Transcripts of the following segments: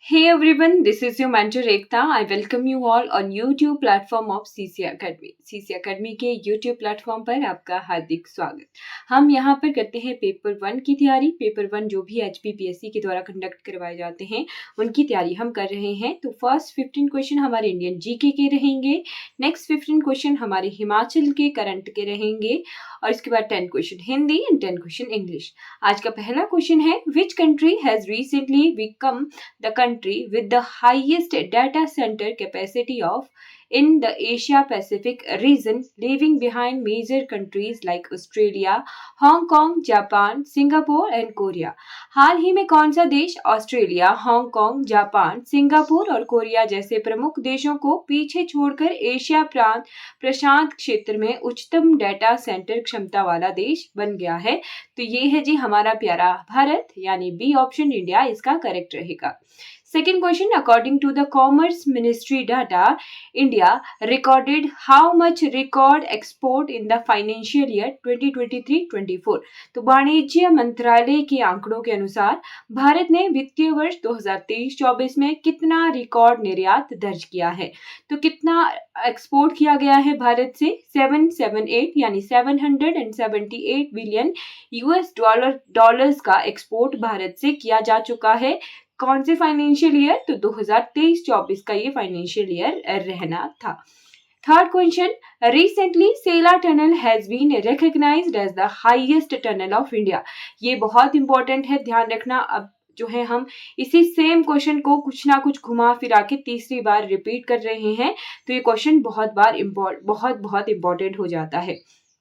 Hey everyone, this is your mentor Ekta. I welcome you all on YouTube platform of CC Academy. CC Academy के YouTube platform पर आपका हार्दिक स्वागत। हम यहाँ पर करते हैं पेपर 1 की तैयारी। पेपर 1 जो भी HPPSC के द्वारा कंडक्ट करवाए जाते हैं उनकी तैयारी हम कर रहे हैं। तो फर्स्ट 15 क्वेश्चन हमारे इंडियन जीके के रहेंगे, नेक्स्ट 15 क्वेश्चन हमारे हिमाचल के करंट के रहेंगे और इसके बाद 10 question Hindi and 10 question English. आज का पहला क्वेश्चन है, which country has recently become the country with the highest data center capacity of in the Asia Pacific region, leaving behind major countries like Australia, Hong Kong, Japan, Singapore and Korea. हाल ही में कौन सा देश Australia, Hong Kong, Japan, Singapore और Korea जैसे प्रमुख देशों को पीछे छोड़कर एशिया प्रांत प्रशांत क्षेत्र में उच्चतम डेटा सेंटर क्षमता वाला देश बन गया है? तो ये है जी हमारा प्यारा भारत, यानी बी ऑप्शन इंडिया इसका करेक्ट रहेगा। Second question, according to the Commerce Ministry data, India recorded how much record export in the financial year 2023-24? तो वाणिज्य मंत्रालय के आंकड़ों के अनुसार भारत ने वित्तीय वर्ष 2023-24 में कितना रिकॉर्ड निर्यात दर्ज किया है? तो कितना एक्सपोर्ट किया गया है भारत से? 778 यानी 778 बिलियन यूएस डॉलर्स का एक्सपोर्ट भारत से किया जा चुका है। कौन से फाइनेंशियल ईयर? तो 2023-24 का ये फाइनेंशियल ईयर रहना था। Third question, recently Sela tunnel has been recognized as the highest tunnel of India. ये बहुत इंपॉर्टेंट है, ध्यान रखना। अब जो है हम इसी सेम क्वेश्चन को कुछ ना कुछ घुमा फिरा के तीसरी बार रिपीट कर रहे हैं, तो ये क्वेश्चन बहुत इंपॉर्टेंट हो जाता है।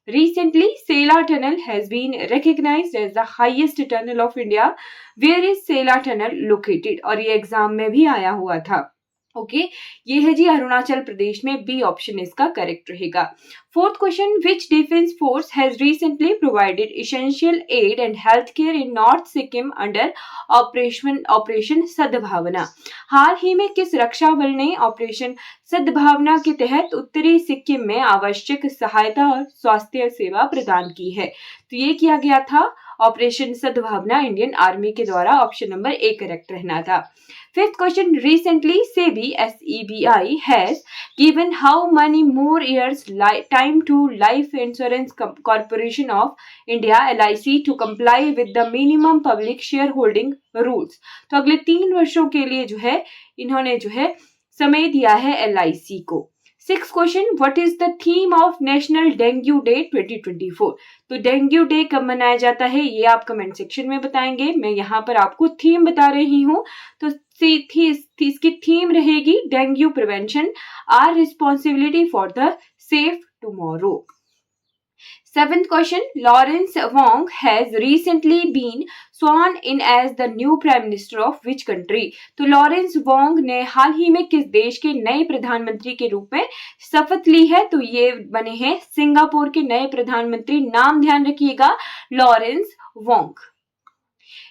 Recently, Sela Tunnel has been recognized as the highest tunnel of India. Where is Sela Tunnel located? और ये एग्जाम में भी आया हुआ था। ओके, ये है जी अरुणाचल प्रदेश में, बी ऑप्शन इसका करेक्ट रहेगा। Fourth question, which defence force has recently provided essential aid and health care in north Sikkim under operation Sadbhavana? हाल ही में किस रक्षा बल ने ऑपरेशन सद्भावना के तहत उत्तरी सिक्किम में आवश्यक सहायता और स्वास्थ्य सेवा प्रदान की है? तो ये किया गया था ऑपरेशन सद्भावना इंडियन आर्मी के द्वारा। ऑप्शन नंबर ए करेक्ट रहना था। Fifth question, recently SEBI has given how many more years time to Life Insurance Corporation of India LIC to comply with the minimum public shareholding rules? तो अगले 3 वर्षों के लिए जो है इन्होंने जो है समय दिया है LIC को। Six question, what is the theme of national dengue day 2024? तो डेंगू डे कब मनाया जाता है ये आप कमेंट सेक्शन में बताएंगे। मैं यहाँ पर आपको थीम बता रही हूँ, तो इसकी थीम रहेगी dengue prevention, our responsibility for the safe tomorrow. Seventh question, Lawrence Wong has recently been sworn in as the new Prime Minister of which country? तो लॉरेंस वोंग ने हाल ही में किस देश के नए प्रधानमंत्री के रूप में शपथ ली है? तो ये बने हैं सिंगापुर के नए प्रधानमंत्री। नाम ध्यान रखिएगा, Lawrence Wong.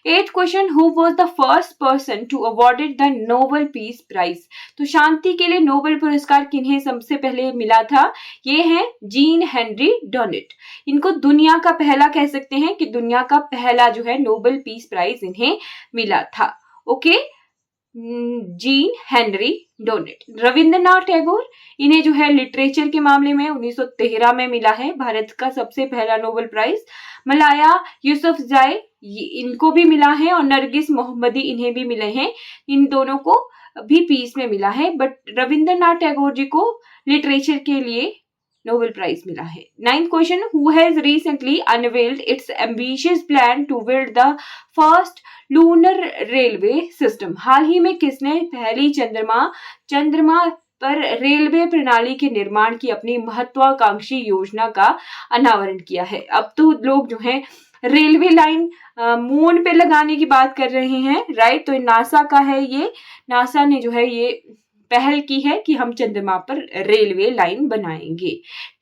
Eight question, who was the first person to awarded the Nobel peace prize? तो शांति के लिए नोबेल पुरस्कार किन्हें सबसे पहले मिला था? ये हैं जीन हेनरी डोनेट। इनको दुनिया का पहला कह सकते हैं कि दुनिया का पहला जो है नोबेल पीस प्राइज इन्हें मिला था। Okay, gene Henry donate. Rabindranath Tagore, इन्हें जो है लिटरेचर के मामले में 1913 में मिला है भारत का सबसे पहला नोबेल प्राइज। मलाया यूसुफजई, इनको भी मिला है, और नरगिस मोहम्मदी इन्हें भी मिले हैं। इन दोनों को भी पीस में मिला है, बट रविंद्रनाथ टैगोर जी को लिटरेचर के लिए नोबेल प्राइज मिला है। Ninth question, who has recently unveiled its ambitious plan to build the first lunar railway system? हाल ही में किसने पहली चंद्रमा पर रेलवे प्रणाली के निर्माण की अपनी महत्वाकांक्षी योजना का अनावरण किया है? अब तो लोग जो है रेलवे लाइन मून पे लगाने की बात कर रहे हैं, राइट? तो नासा का है ये, नासा ने जो है ये पहल की है कि हम चंद्रमा पर रेलवे लाइन बनाएंगे।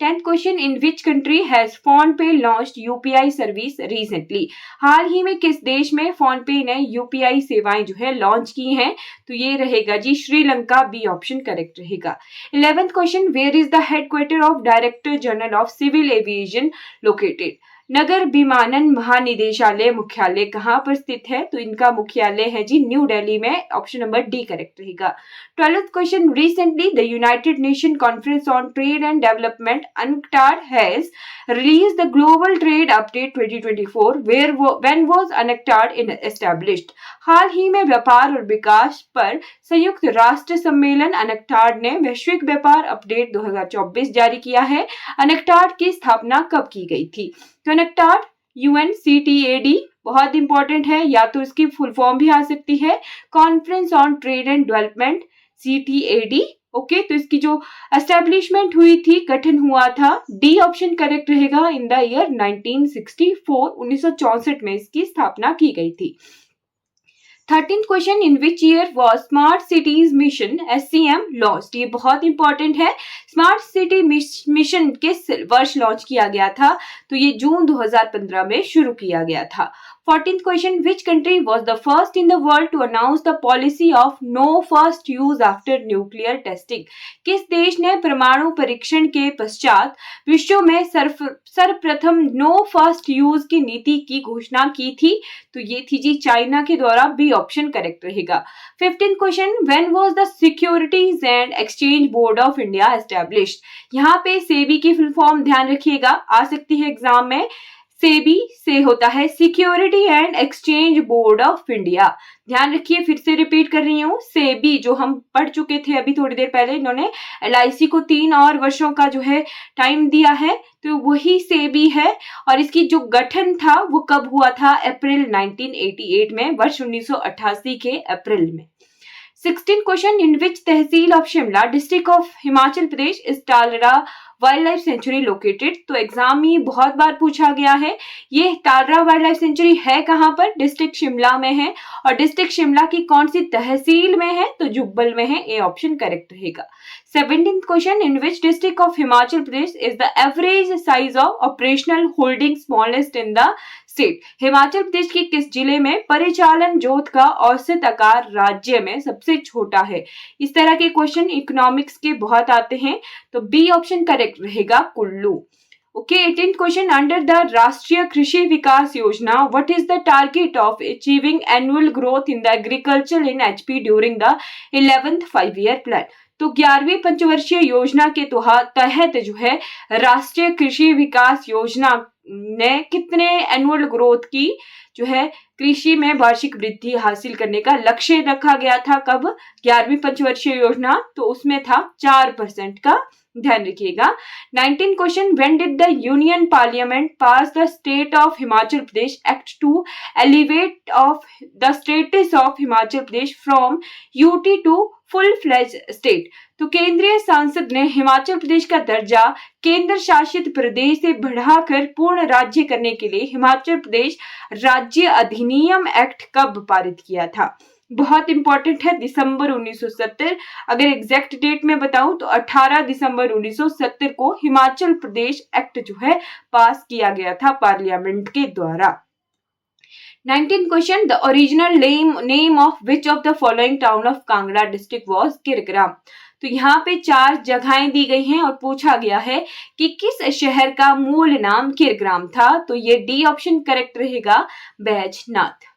10th question, in which country has phone पे लॉन्च्ड यूपीआई सर्विस रिसेंटली? हाल ही में किस देश में फोन पे ने यूपीआई सेवाएं जो है लॉन्च की हैं? तो ये रहेगा जी श्रीलंका, बी ऑप्शन करेक्ट रहेगा। 11th question, where is the headquarter of director general of civil aviation located? नगर विमानन महानिदेशालय मुख्यालय कहाँ पर स्थित है? तो इनका मुख्यालय है जी न्यू दिल्ली में। ऑप्शन नंबर डी करेक्ट रहेगा। 12th question, recently the United Nation Conference on Trade and Development UNCTAD has release the global trade update 2024 when was UNCTAD established. हाल ही में व्यापार और विकास पर संयुक्त राष्ट्र सम्मेलन UNCTAD ने वैश्विक व्यापार अपडेट 2024 जारी किया है। UNCTAD की स्थापना कब की गई थी? तो UNCTAD UNCTAD बहुत इंपॉर्टेंट है, या तो इसकी फुल फॉर्म भी आ सकती है conference on Trade and development CTAD। Okay, तो इसकी जो एस्टेब्लिशमेंट हुई थी, गठन हुआ था, डी ऑप्शन करेक्ट रहेगा, इन द ईयर 1964 1964 में इसकी स्थापना की गई थी। 13th question, in which year was smart cities mission SCM launched? ये बहुत इंपॉर्टेंट है। स्मार्ट सिटी मिशन किस वर्ष लॉन्च किया गया था? तो ये जून 2015 में शुरू किया गया था। 14th question, which country was the first in the world to announce the policy of no first use after nuclear testing? किस देश ने परमाणु परीक्षण के पश्चात विश्व में सर्वप्रथम नो फर्स्ट यूज की नीति की घोषणा की थी? तो ये थी जी चाइना के द्वारा। बी ऑप्शन करेक्ट रहेगा। 15th question, when was the securities and exchange board of India established? यहाँ पे सेबी की फुल फॉर्म ध्यान रखिएगा, आ सकती है एग्जाम में। सेबी से होता है security and exchange board of India. ध्यान रखिए, फिर से रिपीट कर रही हूँ, सेबी जो हम पढ़ चुके थे अभी थोड़ी देर पहले, इन्होंने LIC को 3 और वर्षों का जो है टाइम दिया है, तो वही सेबी है। और इसकी जो गठन था वो कब हुआ था? अप्रैल 1988 में, वर्ष 1988 के अप्रैल में। 16th question, in which tehsil of Shimla district of Himachal Pradesh is Talra wildlife sanctuary located? तो एग्जाम में बहुत बार पूछा गया है, ये टालरा वाइल्ड लाइफ सेंचुरी है कहां पर? डिस्ट्रिक्ट शिमला में है। और डिस्ट्रिक्ट शिमला की कौन सी तहसील में है? तो जुब्बल में है। ए ऑप्शन करेक्ट रहेगा। 17th question, in which district of Himachal Pradesh is the average size of operational holding smallest in the state? Himachal Pradesh के किस जिले में परिचालन जोत का औसत आकार राज्य में सबसे छोटा है? इस तरह के क्वेश्चन इकोनॉमिक्स के बहुत आते हैं, तो बी ऑप्शन करेक्ट रहेगा, Kullu. Okay, 18th question, under the राष्ट्रीय कृषि विकास योजना what is the target of achieving annual growth in the agriculture in HP during the 11th 5-year plan? तो 11वीं पंचवर्षीय योजना के तहत जो है राष्ट्रीय कृषि विकास योजना ने कितने एनुअल ग्रोथ की जो है कृषि में वार्षिक वृद्धि हासिल करने का लक्ष्य रखा गया था? कब? 11वीं पंचवर्षीय योजना, तो उसमें था 4% का, ध्यान रखिएगा। 19th question, when did the union parliament pass the state of Himachal Pradesh act to elevate of the status of Himachal Pradesh from UT to full fledge state? तो केंद्रीय संसद ने हिमाचल प्रदेश का दर्जा केंद्र शासित प्रदेश से बढ़ाकर पूर्ण राज्य करने के लिए हिमाचल प्रदेश राज्य अधिनियम एक्ट कब पारित किया था? बहुत इंपॉर्टेंट है, दिसंबर 1970। अगर एग्जैक्ट डेट में बताऊं तो 18 दिसंबर 1970 को हिमाचल प्रदेश एक्ट जो है पास किया गया था पार्लियामेंट के द्वारा। 19th question, the original name of which of the following town of Kangra district was Kirgram? तो यहाँ पे 4 जगहें दी गई हैं और पूछा गया है कि किस शहर का मूल नाम किरग्राम था? तो ये डी ऑप्शन करेक्ट रहेगा, Baijnath.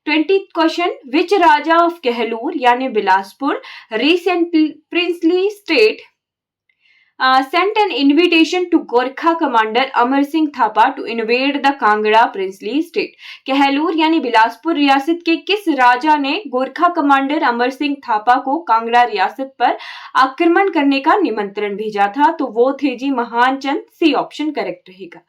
20th question, which raja of Kahlur यानी Bilaspur recently princely state sent an invitation to Gorkha commander Amar Singh Thapa to invade the Kangra princely state? Kahlur यानी बिलासपुर रियासत के किस राजा ने गोरखा कमांडर अमर सिंह थापा को कांगड़ा रियासत पर आक्रमण करने का निमंत्रण भेजा था? तो वो थे जी महान चंद। सी ऑप्शन करेक्ट रहेगा।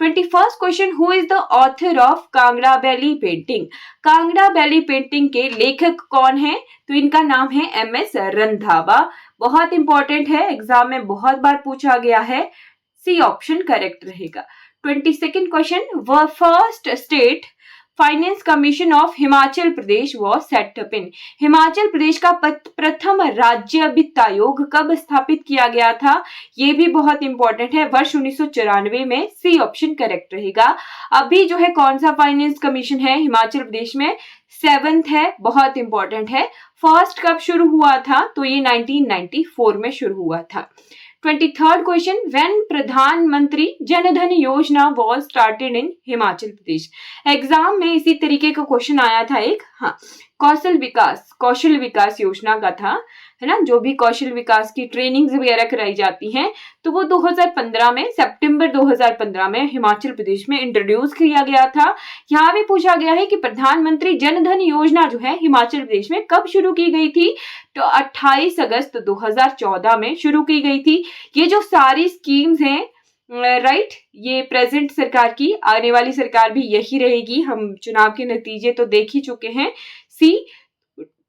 21st question, who is the author of Kangra valley painting? Kangra valley painting के लेखक कौन है? तो इनका नाम है MS रंधावा। बहुत इंपॉर्टेंट है, एग्जाम में बहुत बार पूछा गया है। सी ऑप्शन करेक्ट रहेगा। 22nd question, the first state finance commission of Himachal Pradesh was set up in? Himachal Pradesh का प्रथम राज्य वित्त आयोग कब स्थापित किया गया था? ये भी बहुत इंपॉर्टेंट है, वर्ष 1994 में। सी ऑप्शन करेक्ट रहेगा। अभी जो है कौन सा फाइनेंस कमीशन है हिमाचल प्रदेश में? 7th है, बहुत इंपॉर्टेंट है। फर्स्ट कब शुरू हुआ था? तो ये 1994 में शुरू हुआ था। 23rd क्वेश्चन, व्हेन प्रधानमंत्री जन धन योजना was started in Himachal Pradesh. Exam में इसी तरीके का क्वेश्चन आया था एक, हाँ, कौशल विकास योजना का था, है ना, जो भी कौशल विकास की ट्रेनिंग्स वगैरह कराई जाती हैं, तो वो 2015 में, सितंबर 2015 में हिमाचल प्रदेश में इंट्रोड्यूस किया गया था। यहाँ भी पूछा गया है कि प्रधानमंत्री जन धन योजना जो है हिमाचल प्रदेश में कब शुरू की गई थी, तो 28 अगस्त 2014 में शुरू की गई थी। ये जो सारी स्कीम्स हैं, राइट, ये प्रेजेंट सरकार की, आने वाली सरकार भी यही रहेगी, हम चुनाव के नतीजे तो देख ही चुके हैं। सी,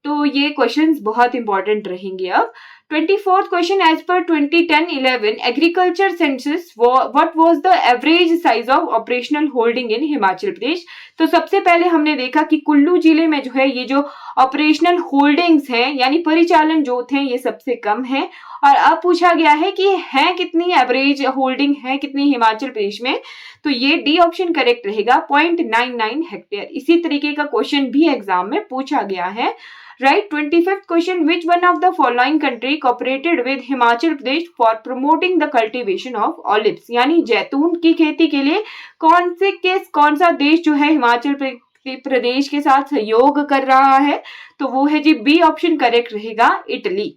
तो ये क्वेश्चंस बहुत इंपॉर्टेंट रहेंगे। अब 24th question, as per 2010-11 agriculture census what was the average size of operational holding in Himachal Pradesh. तो सबसे पहले हमने देखा कि कुल्लू जिले में जो है ये जो ऑपरेशनल होल्डिंग्स हैं, यानी परिचालन जोत हैं, ये सबसे कम है। और अब पूछा गया है कि है कितनी एवरेज होल्डिंग है कितनी हिमाचल प्रदेश में, तो ये डी ऑप्शन करेक्ट रहेगा, 0.99 हेक्टेयर। इसी तरीके का क्वेश्चन भी एग्जाम में पूछा गया है, right. 25th question, which one of the following country cooperated with Himachal Pradesh for promoting the cultivation of olives, यानी जैतून की खेती के लिए कौन सा देश जो है हिमाचल प्रदेश के साथ सहयोग कर रहा है, तो वो है जी बी ऑप्शन करेक्ट रहेगा, Italy.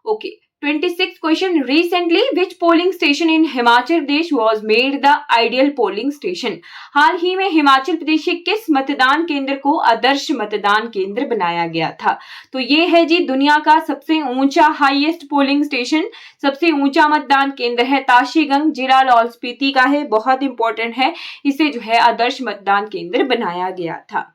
Okay, 26th question, recently which polling station in Himachal Pradesh was made the ideal polling station. हाल ही में हिमाचल प्रदेश के किस मतदान केंद्र को आदर्श मतदान केंद्र बनाया गया था, तो ये है जी दुनिया का सबसे ऊंचा हाईएस्ट पोलिंग स्टेशन, सबसे ऊंचा मतदान केंद्र है ताशीगंग, जिला लाहौल स्पीति का है, बहुत इंपॉर्टेंट है, इसे जो है आदर्श मतदान केंद्र बनाया गया था।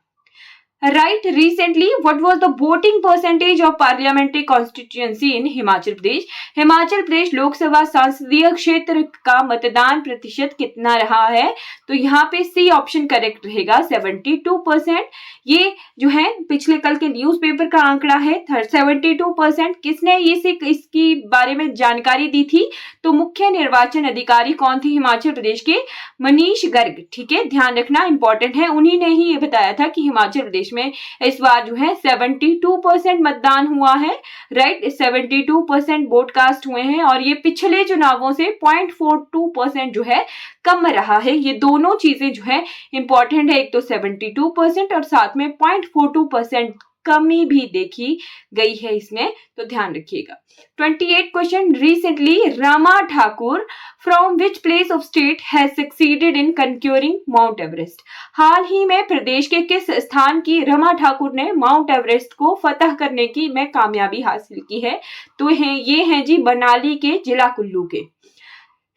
Right, recently what was the voting percentage of parliamentary constituency in Himachal Pradesh. Himachal Pradesh Lok Sabha संसदीय क्षेत्र का मतदान प्रतिशत कितना रहा है, तो यहाँ पे सी ऑप्शन करेक्ट रहेगा, 72%। ये जो है पिछले कल के न्यूज़पेपर का आंकड़ा है, 72%। किसने इसकी बारे में जानकारी दी थी, तो मुख्य निर्वाचन अधिकारी कौन थे हिमाचल प्रदेश के, मनीष गर्ग, ठीक है, ध्यान रखना इंपॉर्टेंट है, उन्हीं ने ही ये बताया था कि हिमाचल प्रदेश में इस बार जो है 72% मतदान हुआ है, राइट, 72% वोट कास्ट हुए हैं, और ये पिछले चुनावों से 0.42% जो है कम रहा है। ये दोनों चीजें जो है इंपॉर्टेंट है, एक तो 72% और साथ में 0.42% कमी भी देखी गई है इसमें, तो ध्यान रखिएगा। 28 question, recently Rama Thakur from which place of state has succeeded in conquering Mount Everest. हाल ही में प्रदेश के किस स्थान की रमा ठाकुर ने माउंट एवरेस्ट को फतह करने की में कामयाबी हासिल की है, तो ये हैं जी मनाली के जिला कुल्लू के।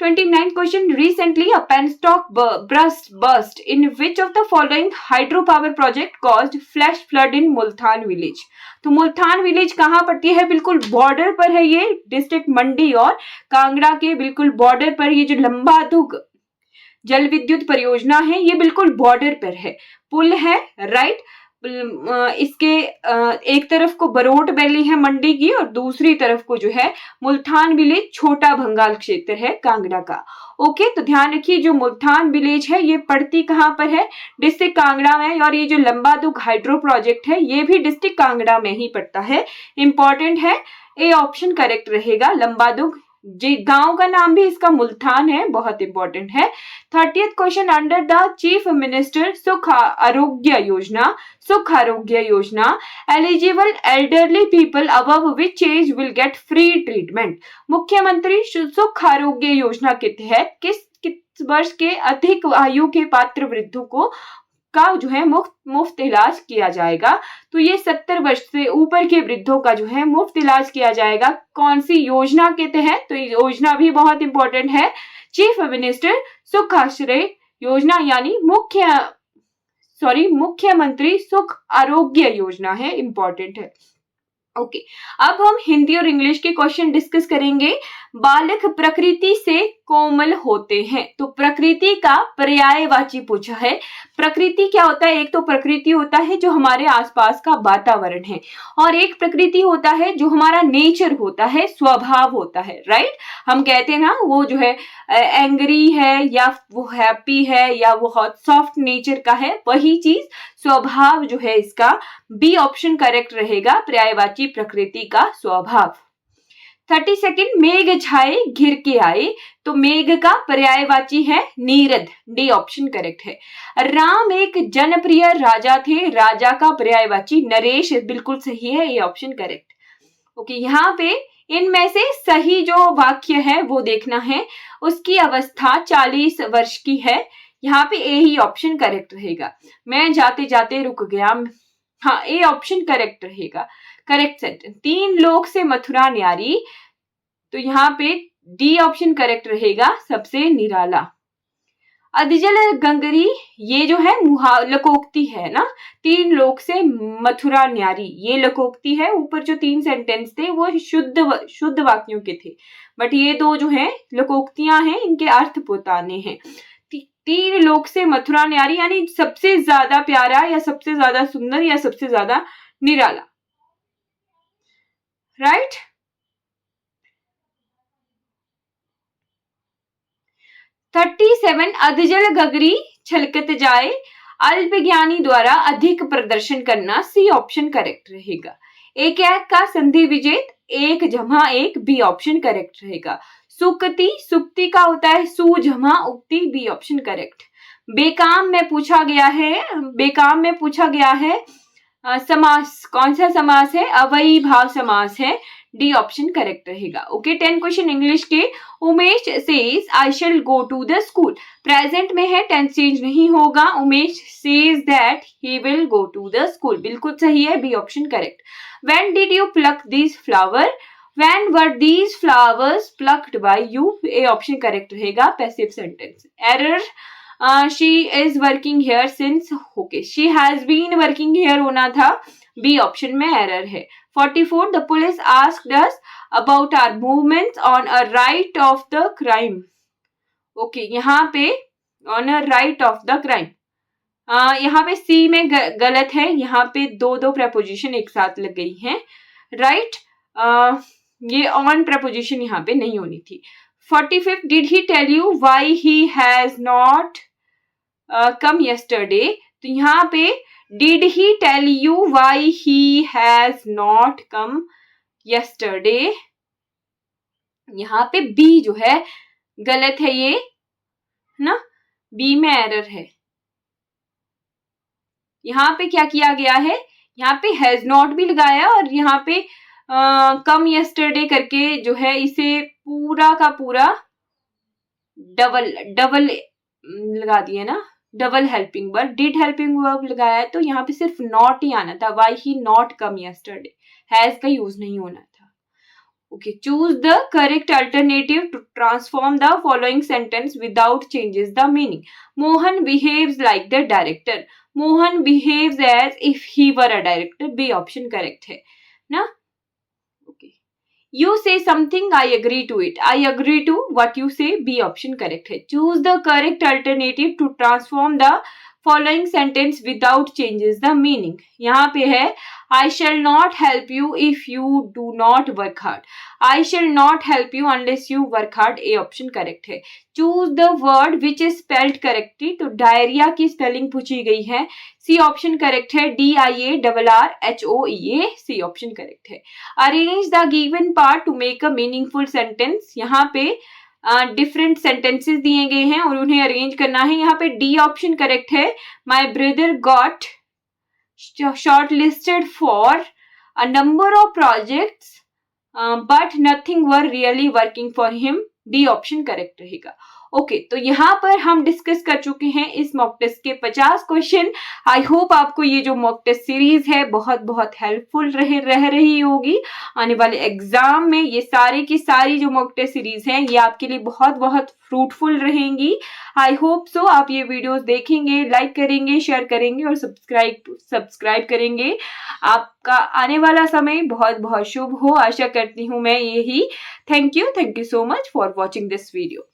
29 question, recently a penstock burst in which of the following hydropower project caused flash flood in Multan village. तो मुल्तान विलेज कहाँ पड़ती है, बिल्कुल बॉर्डर पर है, ये डिस्ट्रिक्ट मंडी और कांगड़ा के बिल्कुल बॉर्डर पर। ये जो लंबादुग जल विद्युत परियोजना है ये बिल्कुल बॉर्डर पर है, पुल है, राइट। इसके एक तरफ को बरोट वैली है मंडी की और दूसरी तरफ को जो है मुल्तान विलेज छोटा भंगाल क्षेत्र है कांगड़ा का। ओके, तो ध्यान रखिए जो मुल्तान विलेज है ये पड़ती कहाँ पर है, डिस्ट्रिक्ट कांगड़ा में, और ये जो लंबादुग हाइड्रो प्रोजेक्ट है ये भी डिस्ट्रिक्ट कांगड़ा में ही पड़ता है, इंपॉर्टेंट है, ए ऑप्शन करेक्ट रहेगा, लंबादुग। जी गांव का नाम भी इसका मुल्तान है, बहुत इंपॉर्टेंट है। 30th question, under the chief minister Sukh Arogya Yojana eligible elderly people above which age will get free treatment. Mukhyamantri Sukh Arogya योजना के तहत किस वर्ष के अधिक आयु के पात्र वृद्धों को का जो है मुफ्त इलाज किया जाएगा, तो ये 70 वर्ष से ऊपर के वृद्धों का जो है मुफ्त इलाज किया जाएगा। कौन सी योजना के तहत, तो ये योजना भी बहुत इंपॉर्टेंट है, चीफ मिनिस्टर सुख आश्रय योजना, यानी मुख्यमंत्री सुख आरोग्य योजना है, इंपॉर्टेंट है। ओके, अब हम हिंदी और इंग्लिश के क्वेश्चन डिस्कस करेंगे। बालक प्रकृति से कोमल होते हैं, तो प्रकृति का पर्यायवाची पूछा है। प्रकृति क्या होता है, एक तो प्रकृति होता है जो हमारे आसपास का वातावरण है, और एक प्रकृति होता है जो हमारा नेचर होता है, स्वभाव होता है, राइट। हम कहते हैं ना वो जो है एंग्री है या वो हैप्पी है या वो बहुत सॉफ्ट नेचर का है, वही चीज स्वभाव जो है इसका, बी ऑप्शन करेक्ट रहेगा, पर्यायवाची प्रकृति का स्वभाव। 32 मेघ छाए घिर के आए, तो मेघ का पर्यायवाची है नीरद, डी ऑप्शन करेक्ट है। राम एक जनप्रिय राजा थे, राजा का पर्यायवाची नरेश, बिल्कुल सही है, ये ऑप्शन करेक्ट। ओके, यहाँ पे इनमें से सही जो वाक्य है वो देखना है। उसकी अवस्था 40 वर्ष की है, यहाँ पे ए ही ऑप्शन करेक्ट रहेगा। मैं जाते जाते रुक गया, हाँ ए ऑप्शन करेक्ट रहेगा, करेक्ट सेंटेंस। 3 लोक से मथुरा न्यारी, तो यहाँ पे डी ऑप्शन करेक्ट रहेगा, सबसे निराला। अधजल गंगरी, ये जो है लकोक्ति है ना, 3 लोक से मथुरा न्यारी, ये लकोक्ति है। ऊपर जो 3 सेंटेंस थे वो शुद्ध वाक्यों के थे, बट ये 2 जो है लकोक्तियां हैं, इनके अर्थ पोताने हैं। 3 लोक से मथुरा न्यारी यानी सबसे ज्यादा प्यारा या सबसे ज्यादा सुंदर या सबसे ज्यादा निराला, राइट। 37 अधजल गगरी छलकत जाए, अल्पज्ञानी द्वारा अधिक प्रदर्शन करना, सी ऑप्शन करेक्ट रहेगा। एक का संधि विजेत, 1 जमा 1, बी ऑप्शन करेक्ट रहेगा। सुक्ति, सुक्ति का होता है सु जमा उक्ति, बी ऑप्शन करेक्ट। बेकाम में पूछा गया है समास, कौन सा समास है, अवयवी भाव समास है, डी ऑप्शन करेक्ट रहेगा। ओके, 10 क्वेश्चन इंग्लिश के। Umesh says I shall go to the school, present में है, टेंस चेंज नहीं होगा। Umesh says that he will go to the school, बिल्कुल सही है, B option correct. When did you pluck this flower, when were these flowers plucked by you, A option correct रहेगा, passive sentence. Error, she is working here since, okay, she has been working here होना था, B option में error है। 44 the police asked us about our movements on a right of the crime, okay, यहाँ पे on a right of the crime, यहाँ पे सी में गलत है, यहाँ पे 2 प्रपोजिशन एक साथ लग गई हैं, राइट। ये ऑन प्रपोजिशन यहाँ पे नहीं होनी थी। 45 did he tell you why he has not come yesterday, तो यहाँ पे did he tell you why he has not come yesterday, यहाँ पे बी जो है गलत है, ये ना, बी में एरर है। यहाँ पे क्या किया गया है, यहाँ पे हैज नॉट भी लगाया और यहाँ पे कम यस्टरडे करके जो है इसे पूरा का पूरा डबल लगा दिया ना, double helping verb, did helping verb लगाया है, तो यहाँ पे सिर्फ नॉट ही आना था, why he not come yesterday, has का यूज नहीं होना था। Okay, choose the correct alternative to transform the following sentence without changes the meaning. Mohan behaves like the director, Mohan behaves as if he were a director, B option correct है ना। Okay, You say something, I agree to it. I agree to what you say, B option correct है। Choose the correct alternative to transform the following sentence without changes the meaning. यहाँ पे है I shall not help you if you do not work hard. I shall not help you unless you work hard, A option correct है। Choose the word which is spelled correctly, तो diarrhoea की spelling पूछी गई है, C option correct है, DIARRHOEA, C option correct है। Arrange the given part two make a meaningful sentence, यहाँ पे डिफरेंट सेंटेंसेस दिए गए हैं और उन्हें अरेंज करना है, यहाँ पे डी ऑप्शन करेक्ट है। My brother got short listed for a number of projects but nothing were really working for him, D option correct रहेगा। ओके, तो यहाँ पर हम डिस्कस कर चुके हैं इस मॉक टेस्ट के 50 क्वेश्चन। आई होप आपको ये जो मॉक टेस्ट सीरीज है बहुत बहुत हेल्पफुल रह रही होगी। आने वाले एग्जाम में ये सारी की सारी जो मॉक टेस्ट सीरीज हैं ये आपके लिए बहुत बहुत फ्रूटफुल रहेंगी। आई होप सो आप ये वीडियोस देखेंगे, लाइक करेंगे, शेयर करेंगे और सब्सक्राइब करेंगे। आपका आने वाला समय बहुत बहुत शुभ हो, आशा करती हूँ मैं यही। Thank you so much for watching this video.